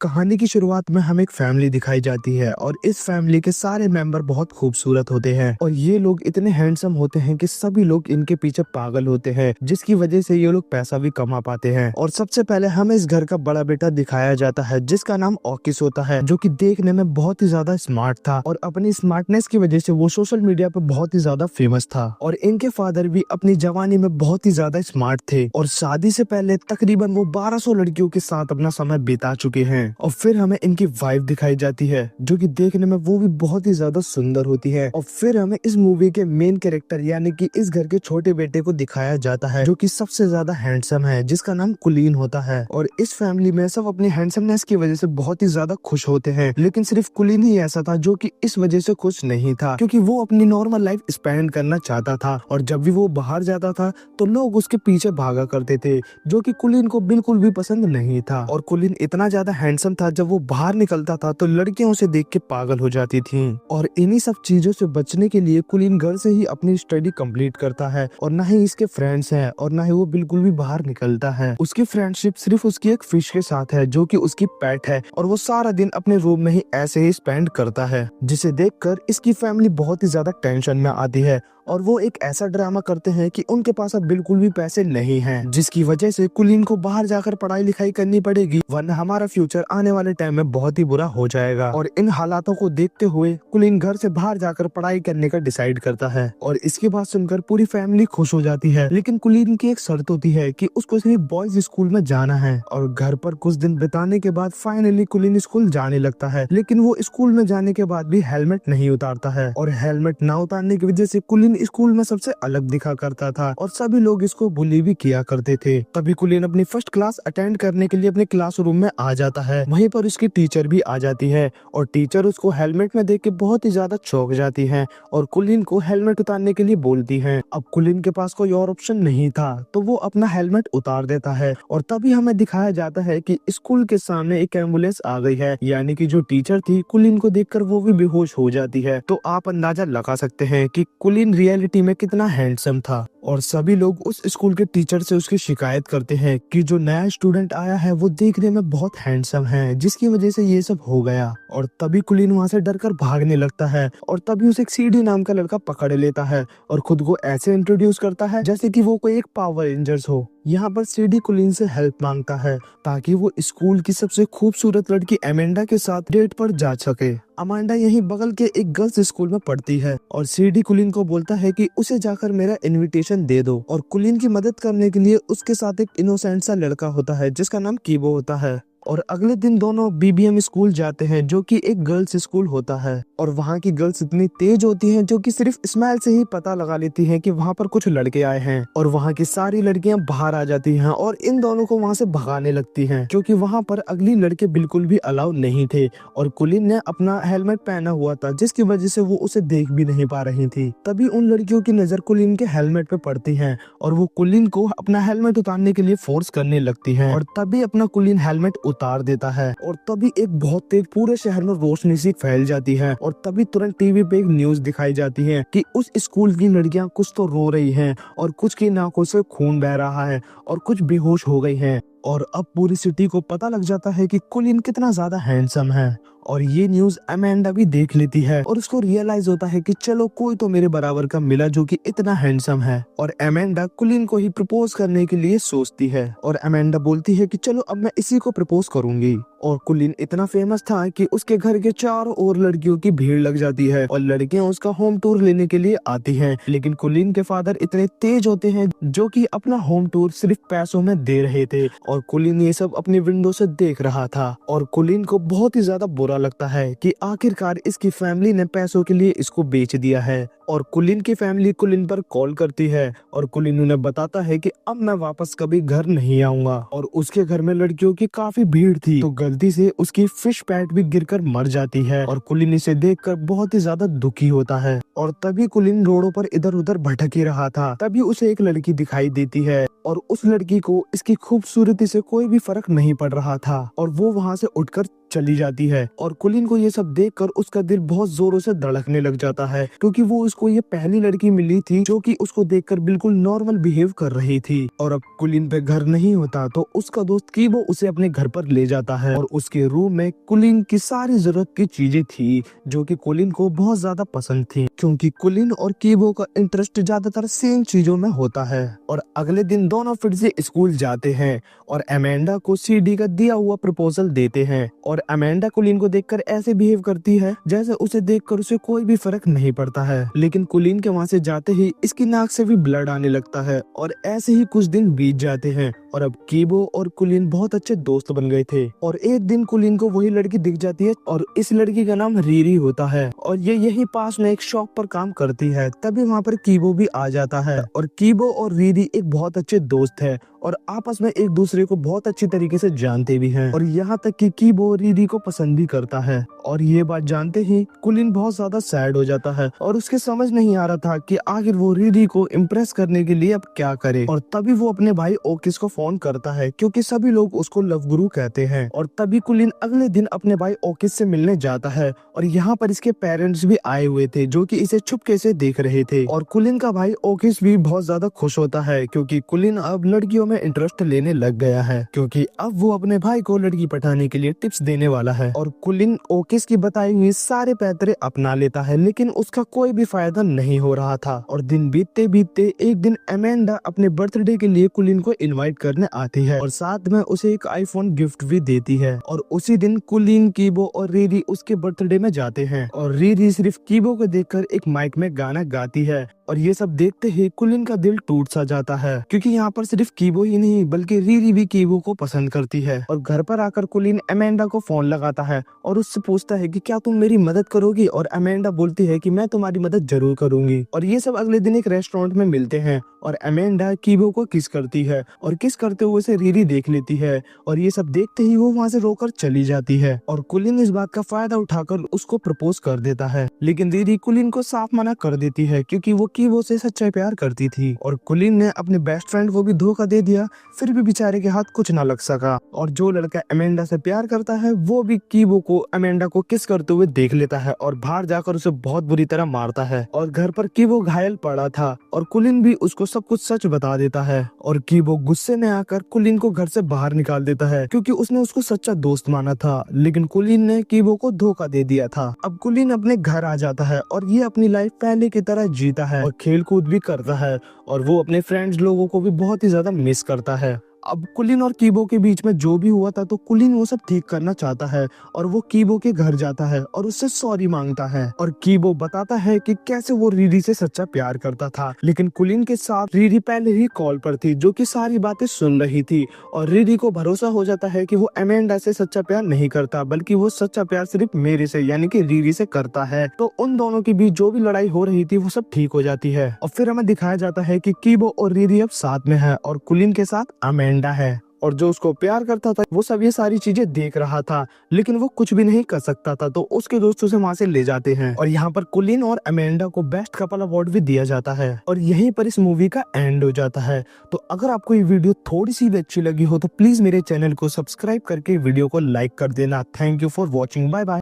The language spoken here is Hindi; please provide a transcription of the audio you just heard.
कहानी की शुरुआत में हमें एक फैमिली दिखाई जाती है और इस फैमिली के सारे मेंबर बहुत खूबसूरत होते हैं और ये लोग इतने हैंडसम होते हैं कि सभी लोग इनके पीछे पागल होते हैं, जिसकी वजह से ये लोग पैसा भी कमा पाते हैं। और सबसे पहले हमें इस घर का बड़ा बेटा दिखाया जाता है जिसका नाम ऑकिस होता है, जो कि देखने में बहुत ही ज्यादा स्मार्ट था और अपनी स्मार्टनेस की वजह से वो सोशल मीडिया पे बहुत ही ज्यादा फेमस था। और इनके फादर भी अपनी जवानी में बहुत ही ज्यादा स्मार्ट थे और शादी से पहले तकरीबन वो 1200 लड़कियों के साथ अपना समय बिता चुके हैं। और फिर हमें इनकी वाइफ दिखाई जाती है जो कि देखने में वो भी बहुत ही ज्यादा सुंदर होती है। और फिर हमें इस मूवी के मेन कैरेक्टर यानी कि इस घर के छोटे बेटे को दिखाया जाता है जो कि सबसे ज्यादा हैंडसम है, जिसका नाम कुलीन होता है। और इस फैमिली में सब अपनी हैंडसमनेस की वजह से बहुत ही ज्यादा खुश होते हैं, लेकिन सिर्फ कुलीन ही ऐसा था जो कि इस वजह से खुश नहीं था, क्योंकि वो अपनी नॉर्मल लाइफ स्पेंड करना चाहता था। और जब भी वो बाहर जाता था तो लोग उसके पीछे भागा करते थे, जो कि कुलीन को बिल्कुल भी पसंद नहीं था। और कुलीन इतना ज्यादा हैंडसम था, जब वो बाहर निकलता था तो लड़कियां उसे देख के पागल हो जाती थीं। और इन्हीं सब चीजों से बचने के लिए कुलीन घर से ही अपनी स्टडी कंप्लीट करता है और न ही इसके फ्रेंड्स हैं और न ही वो बिल्कुल भी बाहर निकलता है। उसकी फ्रेंडशिप सिर्फ उसकी एक फिश के साथ है जो कि उसकी पेट है और वो सारा दिन अपने रूम में ही ऐसे ही स्पेंड करता है, जिसे देखकर इसकी फैमिली बहुत ही ज्यादा टेंशन में आती है। और वो एक ऐसा ड्रामा करते हैं कि उनके पास अब बिल्कुल भी पैसे नहीं हैं, जिसकी वजह से कुलीन को बाहर जाकर पढ़ाई लिखाई करनी पड़ेगी, वरना हमारा फ्यूचर आने वाले टाइम में बहुत ही बुरा हो जाएगा। और इन हालातों को देखते हुए कुलीन घर से बाहर जाकर पढ़ाई करने का डिसाइड करता है और इसकी बात सुनकर पूरी फैमिली खुश हो जाती है। लेकिन कुलीन की एक शर्त होती है कि उसको सिर्फ बॉयज स्कूल में जाना है। और घर पर कुछ दिन बिताने के बाद फाइनली कुलीन स्कूल जाने लगता है, लेकिन वो स्कूल में जाने के बाद भी हेलमेट नहीं उतारता है। और हेलमेट ना उतारने की वजह से कुलीन स्कूल में सबसे अलग दिखा करता था और सभी लोग इसको बुली भी किया करते थे। तभी कुलीन अपनी फर्स्ट क्लास अटेंड करने के लिए अपने क्लासरूम में आ जाता है। वहीं पर उसकी टीचर भी आ जाती है और टीचर उसको हेलमेट में देख के बहुत ही ज्यादा चौंक जाती है और कुलीन को हेलमेट उतारने के लिए बोलती है। अब कुलीन के पास कोई और ऑप्शन नहीं था तो वो अपना हेलमेट उतार देता है। और तभी हमें दिखाया जाता है कि स्कूल के सामने एक एम्बुलेंस आ गई है, यानी कि जो टीचर थी कुलीन को देखकर वो भी बेहोश हो जाती है। तो आप अंदाजा लगा सकते हैं कि कुलीन रियलिटी में कितना हैंडसम था। और सभी लोग उस स्कूल के टीचर से उसकी शिकायत करते हैं कि जो नया स्टूडेंट आया है वो देखने में बहुत हैंडसम है, जिसकी वजह से ये सब हो गया। और तभी कुलीन वहाँ से डरकर भागने लगता है और तभी उसे एक सीडी नाम का लड़का पकड़ लेता है और खुद को ऐसे इंट्रोड्यूस करता है जैसे कि वो कोई एक पावर रेंजर्स हो। यहाँ पर सीडी कुलीन से हेल्प मांगता है ताकि वो स्कूल की सबसे खूबसूरत लड़की अमेंडा के साथ डेट पर जा सके। अमांडा यहीं बगल के एक गर्ल्स स्कूल में पढ़ती है और सीडी कुलीन को बोलता है कि उसे जाकर मेरा इनविटेशन दे दो। और कुलीन की मदद करने के लिए उसके साथ एक इनोसेंट सा लड़का होता है जिसका नाम कीबो होता है। और अगले दिन दोनों बीबीएम स्कूल जाते हैं जो कि एक गर्ल्स स्कूल होता है। और वहाँ की गर्ल्स इतनी तेज होती हैं जो कि सिर्फ स्माइल से ही पता लगा लेती हैं कि वहाँ पर कुछ लड़के आए हैं। और वहाँ की सारी लड़कियां बाहर आ जाती हैं और इन दोनों को वहाँ से भगाने लगती हैं, क्योंकि वहाँ पर अगली लड़के बिल्कुल भी अलाउ नहीं थे। और कुलीन ने अपना हेलमेट पहना हुआ था जिसकी वजह से वो उसे देख भी नहीं पा रही थी। तभी उन लड़कियों की नजर कुलीन के हेलमेट पे पड़ती है और वो कुलीन को अपना हेलमेट उतारने के लिए फोर्स करने लगती है। और तभी अपना कुलीन हेलमेट उतार देता है और तभी एक बहुत तेज पूरे शहर में रोशनी सी फैल जाती है। और तभी तुरंत टीवी पे एक न्यूज दिखाई जाती है कि उस स्कूल की लड़कियां कुछ तो रो रही हैं और कुछ की नाकों से खून बह रहा है और कुछ बेहोश हो गई हैं। और अब पूरी सिटी को पता लग जाता है कि कुलीन कितना ज्यादा हैंडसम है। और ये न्यूज अमेंडा भी देख लेती है और उसको रियलाइज होता है कि चलो कोई तो मेरे बराबर का मिला जो कि इतना हैंडसम है। और अमेंडा कुलीन को ही प्रपोज करने के लिए सोचती है और अमेंडा बोलती है कि चलो अब मैं इसी को प्रपोज करूंगी। और कुलीन इतना फेमस था कि उसके घर के चारों ओर लड़कियों की भीड़ लग जाती है और लड़कियां उसका होम टूर लेने के लिए आती हैं। लेकिन कुलीन के फादर इतने तेज होते हैं जो कि अपना होम टूर सिर्फ पैसों में दे रहे थे और कुलीन ये सब अपनी विंडो से देख रहा था। और कुलीन को बहुत ही ज्यादा बुरा लगता है कि आखिरकार इसकी फैमिली ने पैसों के लिए इसको बेच दिया है। और कुलीन की फैमिली कुलीन पर कॉल करती है और कुलीन उन्हें बताता है कि अब मैं वापस कभी घर नहीं आऊंगा। और उसके घर में लड़कियों की काफी भीड़ थी तो गलती से उसकी फिश पैट भी गिरकर मर जाती है और कुलीन इसे देखकर बहुत ही ज्यादा दुखी होता है। और तभी कुलीन रोडों पर इधर उधर भटक ही रहा था, तभी उसे एक लड़की दिखाई देती है और उस लड़की को इसकी खूबसूरती से कोई भी फर्क नहीं पड़ रहा था और वो वहाँ से उठकर चली जाती है। और कुलीन को ये सब देखकर उसका दिल बहुत जोरों से धड़कने लग जाता है, क्योंकि वो उसको ये पहली लड़की मिली थी जो कि उसको देखकर बिल्कुल नॉर्मल बिहेव कर रही थी। और अब कुलीन पे घर नहीं होता तो उसका दोस्त कीबो उसे अपने घर पर ले जाता है और उसके रूम में कुलीन की सारी जरूरत की चीजें थी जो कि कुलीन को बहुत ज्यादा पसंद थी, क्योंकि कुलीन और कीबो का इंटरेस्ट ज्यादातर सेम चीजों में होता है। और अगले दिन दोनों फिर से स्कूल जाते हैं और अमेंडा को सीडी का दिया हुआ प्रपोजल देते हैं। और अमेंडा कुलीन को देखकर ऐसे बिहेव करती है जैसे उसे देखकर उसे कोई भी फर्क नहीं पड़ता है, लेकिन कुलीन के वहाँ से जाते ही इसकी नाक से भी ब्लड आने लगता है। और ऐसे ही कुछ दिन बीत जाते हैं और अब कीबो और कुलीन बहुत अच्छे दोस्त बन गए थे। और एक दिन कुलीन को वही लड़की दिख जाती है और इस लड़की का नाम रीरी होता है और ये यही पास में एक शॉप पर काम करती है। तभी वहाँ पर कीबो भी आ जाता है और कीबो और रीरी एक बहुत अच्छे दोस्त है और आपस में एक दूसरे को बहुत अच्छी तरीके से जानते भी हैं। और यहाँ तक कि कीबो रीरी को पसंद भी करता है। और ये बात जानते ही कुलीन बहुत ज्यादा सैड हो जाता है और उसके समझ नहीं आ रहा था कि आखिर वो रीरी को इम्प्रेस करने के लिए अब क्या करे। और तभी वो अपने भाई ओकिस को फोन करता है, क्योंकि सभी लोग उसको लव गुरु कहते हैं। और तभी कुलीन अगले दिन अपने भाई ओकिस से मिलने जाता है और यहाँ पर इसके पेरेंट्स भी आए हुए थे जो कि इसे चुपके से देख रहे थे। और कुलीन का भाई ओकिस भी बहुत ज्यादा खुश होता है, क्योंकि कुलीन अब लड़कियों में इंटरेस्ट लेने लग गया है, क्योंकि अब वो अपने भाई को लड़की पटाने के लिए टिप्स देने वाला है। और कुलीन ओकिस की बताई हुई सारे पैतरे अपना लेता है, लेकिन उसका कोई भी फायदा नहीं हो रहा था। और दिन बीतते बीतते एक दिन अमेंडा अपने बर्थडे के लिए कुलीन को इनवाइट करने आती है और साथ में उसे एक आईफोन गिफ्ट भी देती है। और उसी दिन कुलीन, कीबो और रीरी उसके बर्थडे में जाते हैं और रीरी सिर्फ कीबो को देखकर एक माइक में गाना गाती है। और ये सब देखते ही कुलीन का दिल टूट सा जाता है, क्योंकि यहाँ पर सिर्फ कीबो ही नहीं बल्कि रीरी भी कीबो को पसंद करती है। और घर पर आकर कुलीन अमेंडा को फोन लगाता है और उससे पूछता है कि क्या तुम मेरी मदद करोगी। और अमेंडा बोलती है कि मैं तुम्हारी मदद जरूर करूंगी। और ये सब अगले दिन एक रेस्टोरेंट में मिलते हैं और अमेंडा कीबो को किस करती है और किस करते हुए उसे रीरी देख लेती है। और ये सब देखते ही वो वहाँ से रोकर चली जाती है और कुलीन इस बात का फायदा उठाकर उसको प्रपोज कर देता है, लेकिन रीरी कुलीन को साफ मना कर देती है, क्योंकि वो कीबो से सच्चा प्यार करती थी। और कुलीन ने अपने बेस्ट फ्रेंड को भी धोखा दे दिया, फिर भी बेचारे के हाथ कुछ ना लग सका। और जो लड़का अमेंडा से प्यार करता है वो भी कीबो को अमेंडा को किस करते हुए देख लेता है और बाहर जाकर उसे बहुत बुरी तरह मारता है। और घर पर कीबो घायल पड़ा था और कुलीन भी उसको सब कुछ सच बता देता है। और कीबो गुस्से में आकर कुलीन को घर से बाहर निकाल देता है, क्योंकि उसने उसको सच्चा दोस्त माना था, लेकिन कुलीन ने कीबो को धोखा दे दिया था। अब कुलीन अपने घर आ जाता है और ये अपनी लाइफ पहले की तरह जीता है और खेल कूद भी करता है और वो अपने फ्रेंड्स लोगों को भी बहुत ही ज्यादा मिस करता है। अब कुलीन और कीबो के बीच में जो भी हुआ था तो कुलीन वो सब ठीक करना चाहता है और वो कीबो के घर जाता है और उससे सॉरी मांगता है। और कीबो बताता है कि कैसे वो रीरी से सच्चा प्यार करता था, लेकिन कुलीन के साथ रीरी पहले ही कॉल पर थी जो कि सारी बातें सुन रही थी। और रीरी को भरोसा हो जाता है कि वो अमेंडा से सच्चा प्यार नहीं करता, बल्कि वो सच्चा प्यार सिर्फ मेरे से यानी कि रीरी से करता है। तो उन दोनों के बीच जो भी लड़ाई हो रही थी वो सब ठीक हो जाती है और फिर हमें दिखाया जाता है कि कीबो और रीरी अब साथ में है और कुलीन के साथ अमेंडा है। और जो उसको प्यार करता था वो सब ये सारी चीजें देख रहा था, लेकिन वो कुछ भी नहीं कर सकता था, तो उसके दोस्त उसे वहां से ले जाते हैं। और यहाँ पर कुलीन और अमेंडा को बेस्ट कपल अवार्ड भी दिया जाता है और यहीं पर इस मूवी का एंड हो जाता है। तो अगर आपको ये वीडियो थोड़ी सी भी अच्छी लगी हो तो प्लीज मेरे चैनल को सब्सक्राइब करके वीडियो को लाइक कर देना। Thank you for watching. Bye bye.